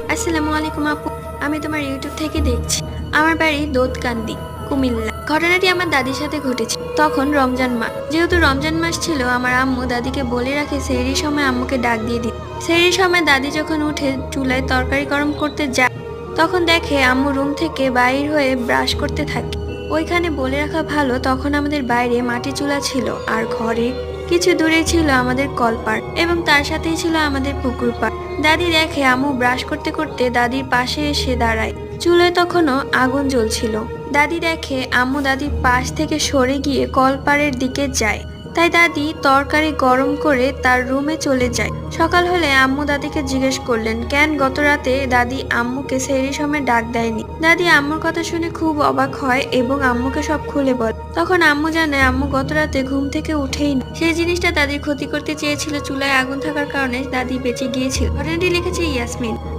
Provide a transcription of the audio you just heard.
আসসালামু আলাইকুম আপু। আমি তোমার ইউটিউব থেকে দেখছি। আমার বাড়ি দোদকান্দি, কুমিল্লা। ঘটনাটি আমার দাদির সাথে ঘটেছে। তখন রমজান মাস, যেহেতু রমজান মাস ছিল, আমার আম্মু দাদিকে বলে রাখে সেহরির সময় আম্মুকে ডাক দিয়ে দিত। সেহরির সময় দাদি যখন উঠে চুলায় তরকারি গরম করতে যায়, তখন দেখে আম্মু রুম থেকে বাইর হয়ে ব্রাশ করতে থাকে। ওইখানে বলে রাখা ভালো, তখন আমাদের বাইরে মাটি চুলা ছিল, আর ঘরে কিছু দূরে ছিল আমাদের কলপাড়, এবং তার সাথেই ছিল আমাদের পুকুর পাড়। দাদি দেখে আম্মু ব্রাশ করতে করতে দাদির পাশে এসে দাঁড়ায়। চুলায় তখনও আগুন জ্বলছিল। দাদি দেখে আম্মু দাদির পাশ থেকে সরে গিয়ে কলপাড়ের দিকে যায়। তাই দাদি তরকারি গরম করে তার রুমে চলে যায়। সকাল হলে আম্মু দাদিকে জিজ্ঞেস করলেন, কেন গত রাতে দাদি আম্মুকে সেহরির সময় ডাক দেয়নি। দাদি আম্মুর কথা শুনে খুব অবাক হয় এবং আম্মুকে সব খুলে বলে। তখন আম্মু জানে আম্মু গত রাতে ঘুম থেকে উঠেইনি। সেই জিনিসটা দাদির ক্ষতি করতে চেয়েছিল। চুলায় আগুন থাকার কারণে দাদি বেঁচে গিয়েছিল। ঘটনাটি লিখেছে ইয়াসমিন।